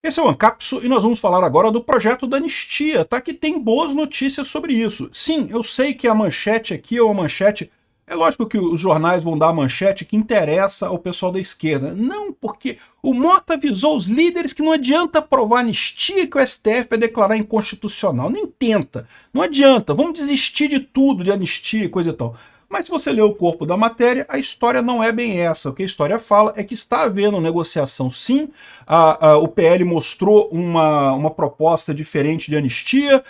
Esse é o Ancapso e nós vamos falar agora do projeto da anistia, tá? Que tem boas notícias sobre isso. Sim, eu sei que a manchete aqui é uma manchete... É lógico que os jornais vão dar a manchete que interessa ao pessoal da esquerda. Não, porque o Mota avisou os líderes que não adianta aprovar a anistia que o STF vai declarar inconstitucional. Nem tenta, não adianta, vamos desistir de tudo, de anistia e coisa e tal. Mas se você ler o corpo da matéria, a história não é bem essa. O que a história fala é que está havendo negociação sim, o PL mostrou uma proposta diferente de anistia,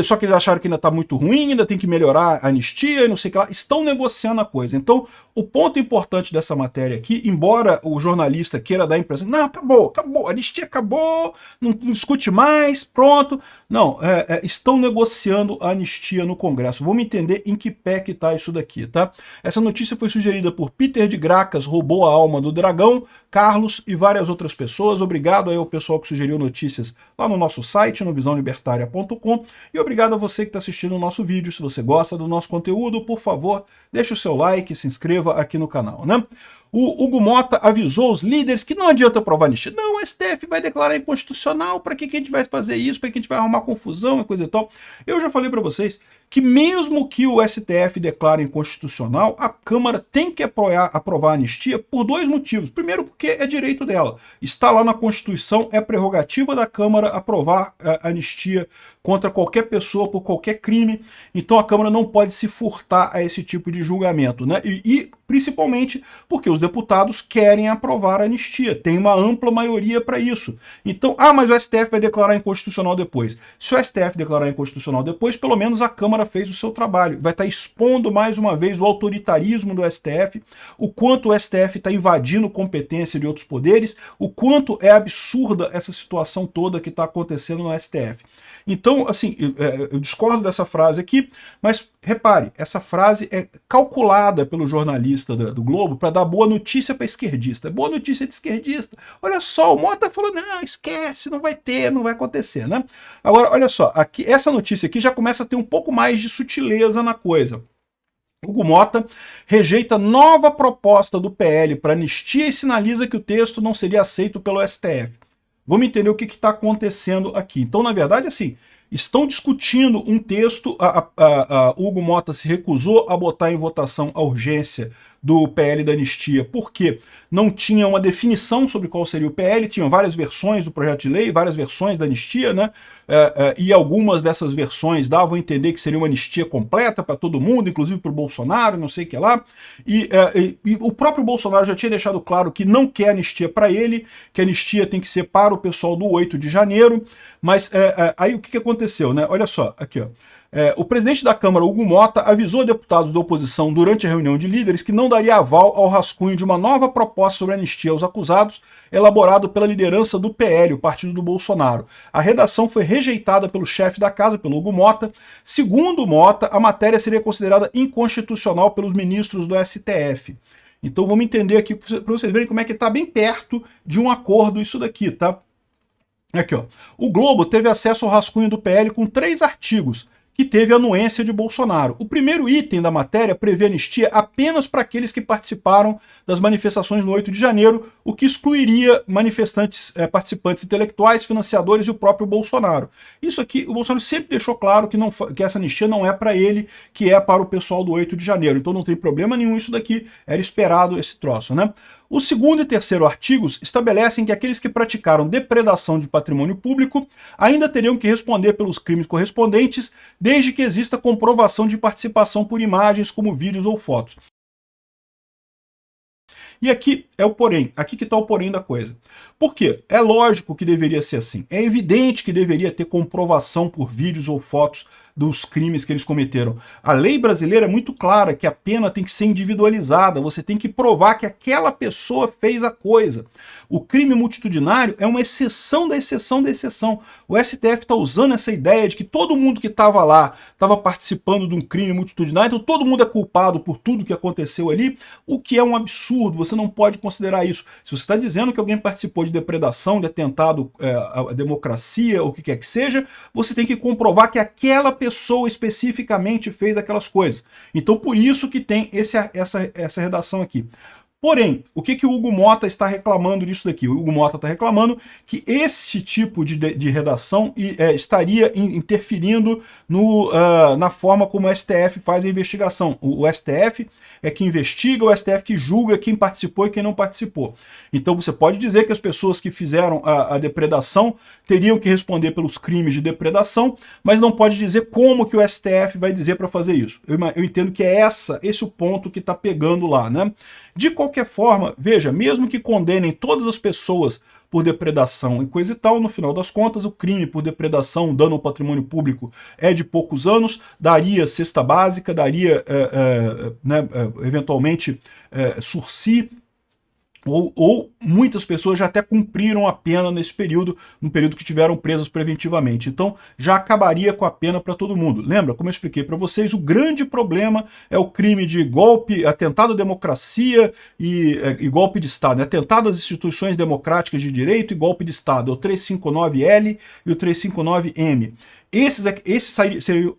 só que eles acharam que ainda está muito ruim, ainda tem que melhorar a anistia e não sei o que lá. Estão negociando a coisa. Então, o ponto importante dessa matéria aqui, embora o jornalista queira dar a impressão, não, acabou, a anistia acabou, não discute mais, pronto. Não, estão negociando a anistia no Congresso. Vamos entender em que pé que está isso daqui, tá? Essa notícia foi sugerida por Peter de Gracas, roubou a alma do dragão, Carlos e várias outras pessoas. Obrigado aí ao pessoal que sugeriu notícias lá no nosso site, no visãolibertaria.com, e obrigado a você que está assistindo o nosso vídeo. Se você gosta do nosso conteúdo, por favor, deixe o seu like, se inscreva aqui no canal, né? O Hugo Mota avisou os líderes que não adianta aprovar anistia. Não, o STF vai declarar inconstitucional, para que a gente vai fazer isso, para que a gente vai arrumar confusão e coisa e tal. Eu já falei para vocês que mesmo que o STF declare inconstitucional, a Câmara tem que aprovar a anistia por dois motivos. Primeiro, porque é direito dela. Está lá na Constituição, é prerrogativa da Câmara aprovar a anistia contra qualquer pessoa por qualquer crime. Então a Câmara não pode se furtar a esse tipo de julgamento, né? E principalmente porque os deputados querem aprovar a anistia. Tem uma ampla maioria para isso. Então, mas o STF vai declarar inconstitucional depois. Se o STF declarar inconstitucional depois, pelo menos a Câmara fez o seu trabalho. Vai estar expondo mais uma vez o autoritarismo do STF, o quanto o STF está invadindo competência de outros poderes, o quanto é absurda essa situação toda que está acontecendo no STF. Então, assim, eu discordo dessa frase aqui, mas repare, essa frase é calculada pelo jornalista do Globo para dar boa notícia para esquerdista. Boa notícia de esquerdista. Olha só, o Mota falou, não, esquece, não vai ter, não vai acontecer, né? Agora, olha só, aqui, essa notícia aqui já começa a ter um pouco mais de sutileza na coisa. Hugo Mota rejeita nova proposta do PL para anistia e sinaliza que o texto não seria aceito pelo STF. Vamos entender o que está acontecendo aqui. Então, na verdade, assim, estão discutindo um texto, Hugo Mota se recusou a botar em votação a urgência do PL da anistia, porque não tinha uma definição sobre qual seria o PL, tinham várias versões do projeto de lei, várias versões da anistia, né? E algumas dessas versões davam a entender que seria uma anistia completa para todo mundo, inclusive para o Bolsonaro, não sei o que lá, e o próprio Bolsonaro já tinha deixado claro que não quer anistia para ele, que a anistia tem que ser para o pessoal do 8 de janeiro, mas aí o que aconteceu, né? Olha só, aqui ó. O presidente da Câmara, Hugo Mota, avisou a deputados da oposição durante a reunião de líderes que não daria aval ao rascunho de uma nova proposta sobre anistia aos acusados, elaborado pela liderança do PL, o partido do Bolsonaro. A redação foi rejeitada pelo chefe da casa, pelo Hugo Mota. Segundo Mota, a matéria seria considerada inconstitucional pelos ministros do STF. Então vamos entender aqui, para vocês verem como é que está bem perto de um acordo isso daqui, tá? Aqui, ó. O Globo teve acesso ao rascunho do PL com 3 artigos, que teve anuência de Bolsonaro. O primeiro item da matéria prevê anistia apenas para aqueles que participaram das manifestações no 8 de janeiro, o que excluiria manifestantes, participantes intelectuais, financiadores e o próprio Bolsonaro. Isso aqui, o Bolsonaro sempre deixou claro que essa anistia não é para ele, que é para o pessoal do 8 de janeiro. Então não tem problema nenhum isso daqui, era esperado esse troço, né? O segundo e terceiro artigos estabelecem que aqueles que praticaram depredação de patrimônio público ainda teriam que responder pelos crimes correspondentes, desde que exista comprovação de participação por imagens, como vídeos ou fotos. E aqui é o porém, aqui que está o porém da coisa. Por quê? É lógico que deveria ser assim. É evidente que deveria ter comprovação por vídeos ou fotos dos crimes que eles cometeram. A lei brasileira é muito clara que a pena tem que ser individualizada, você tem que provar que aquela pessoa fez a coisa. O crime multitudinário é uma exceção da exceção da exceção. O STF está usando essa ideia de que todo mundo que estava lá estava participando de um crime multitudinário, então todo mundo é culpado por tudo que aconteceu ali, o que é um absurdo, você não pode considerar isso. Se você está dizendo que alguém participou de depredação, de atentado à democracia, ou o que quer que seja, você tem que comprovar que aquela pessoa especificamente fez aquelas coisas. Então por isso que tem essa redação aqui. Porém, o que o Hugo Mota está reclamando disso daqui? O Hugo Mota está reclamando que esse tipo de redação estaria interferindo na forma como o STF faz a investigação. O STF é que investiga, o STF que julga quem participou e quem não participou. Então você pode dizer que as pessoas que fizeram a depredação teriam que responder pelos crimes de depredação, mas não pode dizer como que o STF vai dizer para fazer isso. Eu entendo que é esse o ponto que está pegando lá, né? De qualquer forma, veja, mesmo que condenem todas as pessoas por depredação e coisa e tal, no final das contas, o crime por depredação, dano ao patrimônio público é de poucos anos, daria cesta básica, daria, eventualmente, sursi, ou muitas pessoas já até cumpriram a pena nesse período, no período que tiveram presas preventivamente. Então, já acabaria com a pena para todo mundo. Lembra, como eu expliquei para vocês, o grande problema é o crime de golpe, atentado à democracia e golpe de Estado, né? Atentado às instituições democráticas de direito e golpe de Estado. É o 359L e o 359M. Esses seriam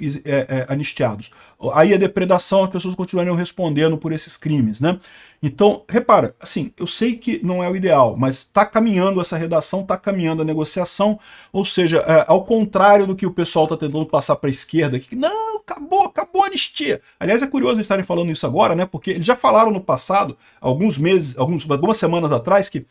anistiados. Aí a depredação, as pessoas continuariam respondendo por esses crimes, né? Então, repara, assim, eu sei que não é o ideal, mas está caminhando essa redação, está caminhando a negociação, ou seja, ao contrário do que o pessoal está tentando passar para a esquerda, que não, acabou a anistia. Aliás, é curioso estarem falando isso agora, né? Porque eles já falaram no passado, alguns meses, algumas semanas atrás, que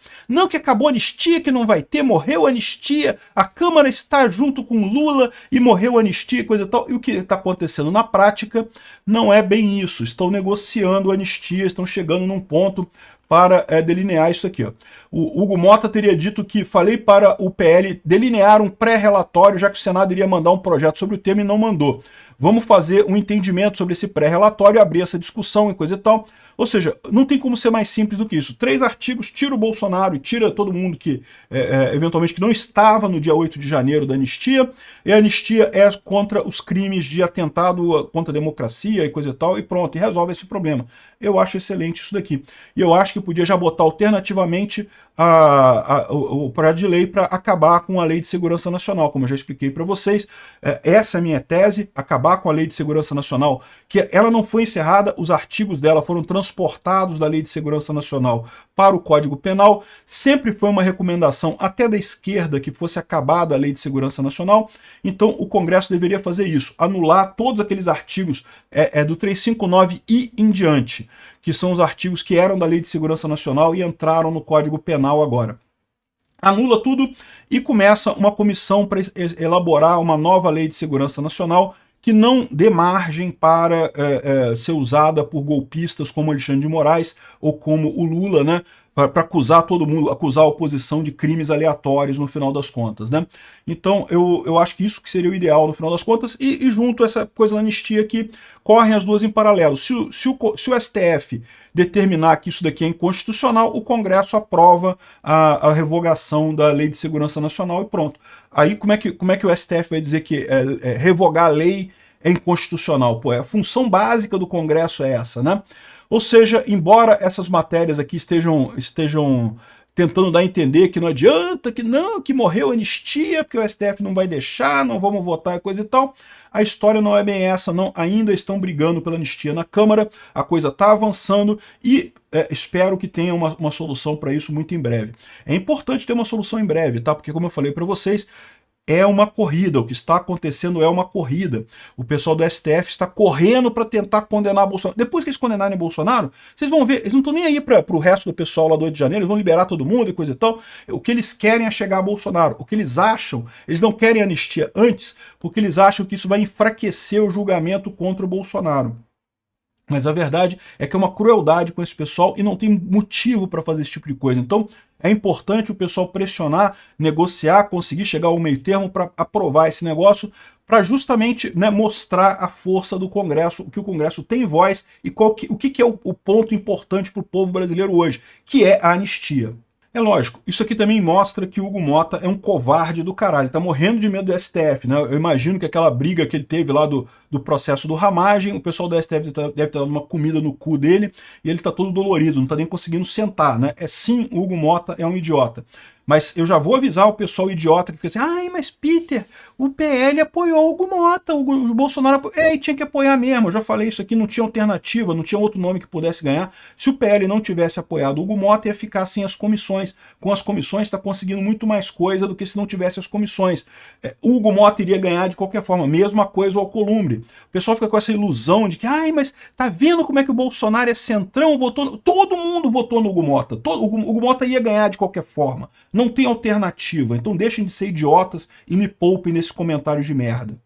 acabou a anistia, que não vai ter, morreu a anistia, a Câmara está junto com Lula e morreu a anistia, coisa e tal. E o que está acontecendo na prática não é bem isso. Estão negociando a anistia, estão chegando num ponto para delinear isso aqui. Ó. O Hugo Mota teria dito que falei para o PL delinear um pré-relatório, já que o Senado iria mandar um projeto sobre o tema e não mandou. Vamos fazer um entendimento sobre esse pré-relatório, abrir essa discussão e coisa e tal. Ou seja, não tem como ser mais simples do que isso. 3 artigos, tira o Bolsonaro e tira todo mundo que, eventualmente, que não estava no dia 8 de janeiro da anistia, e a anistia é contra os crimes de atentado contra a democracia e coisa e tal, e pronto, e resolve esse problema. Eu acho excelente isso daqui. E eu acho que podia já botar alternativamente o projeto de lei para acabar com a Lei de Segurança Nacional, como eu já expliquei para vocês. Essa é a minha tese, acabar com a Lei de Segurança Nacional, que ela não foi encerrada, os artigos dela foram transportados da Lei de Segurança Nacional para o Código Penal. Sempre foi uma recomendação, até da esquerda, que fosse acabada a Lei de Segurança Nacional. Então o Congresso deveria fazer isso, anular todos aqueles artigos do 359 e em diante, que são os artigos que eram da Lei de Segurança Nacional e entraram no Código Penal agora. Anula tudo e começa uma comissão para elaborar uma nova Lei de Segurança Nacional que não dê margem para ser usada por golpistas como Alexandre de Moraes ou como o Lula, né? Para acusar todo mundo, acusar a oposição de crimes aleatórios no final das contas, né? Então eu acho que isso que seria o ideal no final das contas, e junto a essa coisa da anistia que correm as duas em paralelo. Se o STF determinar que isso daqui é inconstitucional, o Congresso aprova a revogação da Lei de Segurança Nacional e pronto. Aí como é que o STF vai dizer que revogar a lei é inconstitucional? Pô, a função básica do Congresso é essa, né? Ou seja, embora essas matérias aqui estejam tentando dar a entender que não adianta, que morreu a anistia, porque o STF não vai deixar, não vamos votar, coisa e tal, a história não é bem essa, não. Ainda estão brigando pela anistia na Câmara, a coisa está avançando e espero que tenha uma solução para isso muito em breve. É importante ter uma solução em breve, tá? Porque, como eu falei para vocês, é uma corrida, o que está acontecendo é uma corrida. O pessoal do STF está correndo para tentar condenar Bolsonaro. Depois que eles condenarem Bolsonaro, vocês vão ver, eles não estão nem aí para o resto do pessoal lá do 8 de janeiro, eles vão liberar todo mundo e coisa e tal. O que eles querem é chegar a Bolsonaro. O que eles acham, eles não querem anistia antes, porque eles acham que isso vai enfraquecer o julgamento contra o Bolsonaro. Mas a verdade é que é uma crueldade com esse pessoal e não tem motivo para fazer esse tipo de coisa. Então é importante o pessoal pressionar, negociar, conseguir chegar ao meio termo para aprovar esse negócio, para justamente, né, mostrar a força do Congresso, que o Congresso tem voz e o que é o ponto importante para o povo brasileiro hoje, que é a anistia. É lógico, isso aqui também mostra que o Hugo Mota é um covarde do caralho, ele tá morrendo de medo do STF, né? Eu imagino que aquela briga que ele teve lá do processo do ramagem, o pessoal do STF deve ter dado uma comida no cu dele e ele tá todo dolorido, não tá nem conseguindo sentar, né? Sim, o Hugo Mota é um idiota. Mas eu já vou avisar o pessoal idiota que fica assim, ai, mas Peter, o PL apoiou o Hugo Mota, o Bolsonaro apoiou. Ei, tinha que apoiar mesmo, eu já falei isso aqui, não tinha alternativa, não tinha outro nome que pudesse ganhar. Se o PL não tivesse apoiado o Hugo Mota, ia ficar sem as comissões. Com as comissões está conseguindo muito mais coisa do que se não tivesse as comissões. O Hugo Mota iria ganhar de qualquer forma, mesma coisa o Alcolumbre. O pessoal fica com essa ilusão de que, ai, mas tá vendo como é que o Bolsonaro é centrão, votou... Todo mundo votou no Hugo Mota. O Hugo Mota ia ganhar de qualquer forma. Não tem alternativa. Então deixem de ser idiotas e me poupem nesses comentários de merda.